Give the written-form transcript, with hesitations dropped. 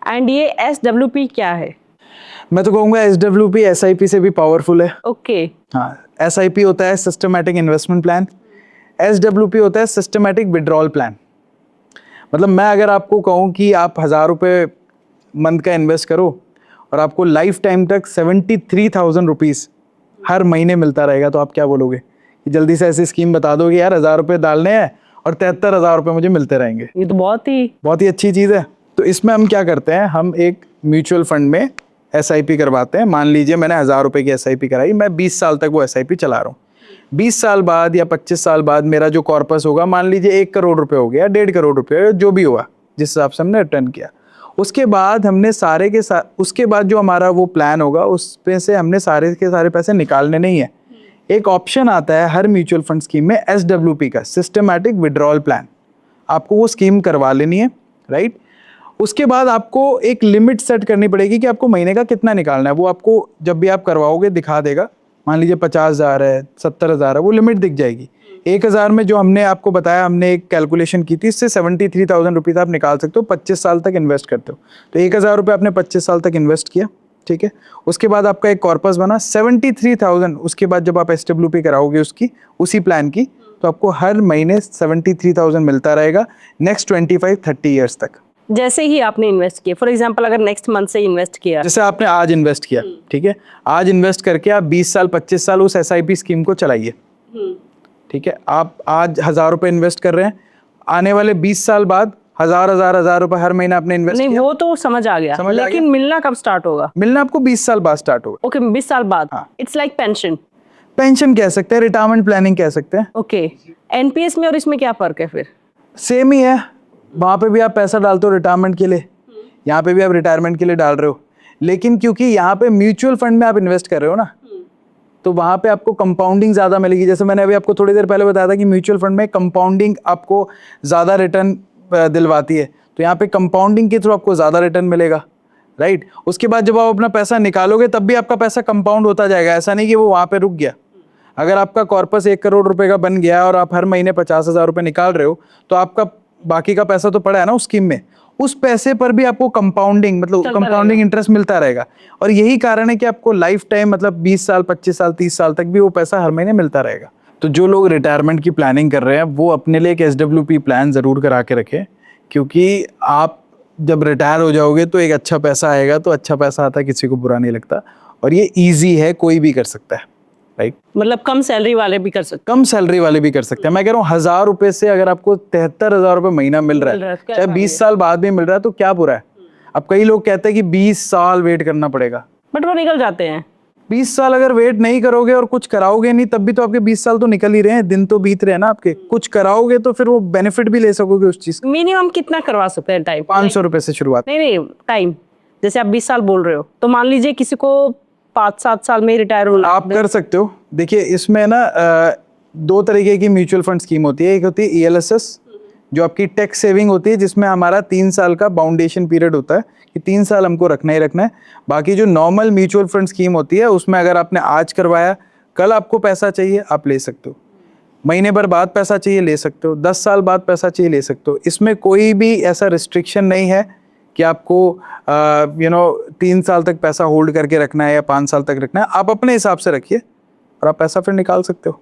And ये SWP क्या है? मैं तो कहूँगा SWP SIP से भी पावरफुल है। ओके। हाँ, SIP होता है सिस्टमैटिक इन्वेस्टमेंट प्लान, SWP होता है सिस्टमैटिक विड्रॉल प्लान। मतलब मैं अगर आपको कहूँ कि आप 1000 रुपये मंथ का इन्वेस्ट करो और आपको लाइफ टाइम तक 73,000 रुपीज़ हर महीने मिलता रहेगा, तो आप क्या बोलोगे? कि जल्दी से ऐसी स्कीम बता दो कि यार 1000 रुपये डालने हैं और 73,000 रुपये मुझे मिलते रहेंगे। ये तो बहुत ही अच्छी चीज़ है। तो इसमें हम क्या करते हैं, हम एक म्यूचुअल फंड में SIP करवाते हैं। मान लीजिए मैंने 1000 रुपये की SIP कराई, मैं 20 साल तक वो SIP चला रहा हूँ। 20 साल बाद या 25 साल बाद मेरा जो कॉर्पस होगा, मान लीजिए 1 करोड़ रुपए हो गया, 1.5 करोड़ रुपए, जो भी हुआ जिस हिसाब से हमने रिटर्न किया। उसके बाद हमने सारे के उसके बाद जो हमारा वो प्लान होगा उसमें से हमने सारे के सारे पैसे निकालने नहीं है। एक ऑप्शन आता है हर म्यूचुअल फंड स्कीम में SWP का, सिस्टमैटिक विड्रॉल प्लान। आपको वो स्कीम करवा लेनी है, राइट। उसके बाद आपको एक लिमिट सेट करनी पड़ेगी कि आपको महीने का कितना निकालना है। वो आपको जब भी आप करवाओगे दिखा देगा। मान लीजिए 50,000 है, 70,000 है, वो लिमिट दिख जाएगी। 1,000 में जो हमने आपको बताया, हमने एक कैलकुलेशन की थी, इससे 73,000 रुपीज़ आप निकाल सकते हो, 25 साल तक इन्वेस्ट करते हो। तो 1,000 रुपये आपने 25 साल तक इन्वेस्ट किया, ठीक है। उसके बाद आपका एक कॉर्पस बना 73,000। उसके बाद जब आप SWP कराओगे उसकी, उसी प्लान की, तो आपको हर महीने 73,000 मिलता रहेगा नेक्स्ट 25-30 ईयर्स तक। जैसे ही आपने इन्वेस्ट किया, फॉर एग्जांपल अगर नेक्स्ट मंथ से इन्वेस्ट किया, जैसे आपने आज इन्वेस्ट किया, ठीक है, आज इन्वेस्ट करके आप 20 साल 25 साल उस SIP स्कीम को चलाइए, ठीक है। आप आज 1000 रुपये इन्वेस्ट कर रहे हैं, आने वाले 20 साल बाद 1000 रुपए हर महीना आपने इन्वेस्ट नहीं किया। वो तो समझ आ गया, समझ आ लेकिन गया? मिलना कब स्टार्ट होगा? मिलना आपको 20 साल बाद स्टार्ट होगा। ओके, 20 साल बाद। हाँ। It's like pension. पेंशन कह सकते हैं, रिटायरमेंट प्लानिंग कह सकते हैं। ओके, NPS में और इसमें क्या फर्क है फिर? सेम ही है। वहाँ पे भी आप पैसा डालते हो रिटायरमेंट के लिए, यहाँ पे भी आप रिटायरमेंट के लिए डाल रहे हो। लेकिन क्योंकि यहाँ पे म्यूचुअल फंड में आप इन्वेस्ट कर रहे हो ना, तो वहाँ पे आपको कंपाउंडिंग ज़्यादा मिलेगी। जैसे मैंने अभी आपको थोड़ी देर पहले बताया था कि म्यूचुअल फंड में कंपाउंडिंग आपको ज़्यादा रिटर्न दिलवाती है, तो यहाँ पे कंपाउंडिंग के थ्रू आपको ज़्यादा रिटर्न मिलेगा, राइट। उसके बाद जब आप अपना पैसा निकालोगे तब भी आपका पैसा कंपाउंड होता जाएगा, ऐसा नहीं कि वो वहाँ पे रुक गया। अगर आपका कॉर्पस 1 करोड़ रुपए का बन गया और आप हर महीने 50,000 रुपये निकाल रहे हो, तो आपका बाकी का पैसा तो पड़ा है ना उस स्कीम में, उस पैसे पर भी आपको कंपाउंडिंग, मतलब कंपाउंडिंग इंटरेस्ट मिलता रहेगा। और यही कारण है कि आपको लाइफ टाइम, मतलब 20 साल 25 साल 30 साल तक भी वो पैसा हर महीने मिलता रहेगा। तो जो लोग रिटायरमेंट की प्लानिंग कर रहे हैं वो अपने लिए एक SWP प्लान ज़रूर करा के रखें, क्योंकि आप जब रिटायर हो जाओगे तो एक अच्छा पैसा आएगा। तो अच्छा पैसा आता है, किसी को बुरा नहीं लगता, और ये ईजी है, कोई भी कर सकता है, राइट। मतलब कम सैलरी वाले भी कर सकते कम सैलरी वाले भी कर सकते हैं। मैं कह रहा हूँ 1000 रुपये से अगर आपको 73,000 रुपये महीना मिल रहा है, चाहे 20 साल बाद भी मिल रहा है, तो क्या बुरा है? अब कई लोग कहते हैं कि 20 साल वेट करना पड़ेगा, बट वो निकल जाते हैं। 20 साल अगर वेट नहीं करोगे और कुछ कराओगे नहीं, तब भी तो आपके 20 साल तो निकल ही रहे हैं, दिन तो बीत रहे हैं ना आपके। कुछ कराओगे तो फिर वो बेनिफिट भी ले सकोगे उस चीज। मिनिमम कितना करवा सकते हैं टाइम? 500 रुपये से शुरुआत। नहीं, टाइम जैसे आप 20 साल बोल रहे हो, तो मान लीजिए किसी को 5-7 साल में रिटायर होना, आप कर सकते हो। देखिए इसमें ना 2 तरीके की म्यूचुअल फंड स्कीम होती है। एक होती है ELSS, जो आपकी टैक्स सेविंग होती है, जिसमें हमारा 3 साल का बाउंडेशन पीरियड होता है कि 3 साल हमको रखना ही रखना है। बाकी जो नॉर्मल म्यूचुअल फंड स्कीम होती है, उसमें अगर आपने आज करवाया, कल आपको पैसा चाहिए, आप ले सकते हो। महीने भर बाद पैसा चाहिए, ले सकते हो। 10 साल बाद पैसा चाहिए, ले सकते हो। इसमें कोई भी ऐसा रिस्ट्रिक्शन नहीं है कि आपको 3 साल तक पैसा होल्ड करके रखना है या 5 साल तक रखना है। आप अपने हिसाब से रखिए और आप पैसा फिर निकाल सकते हो।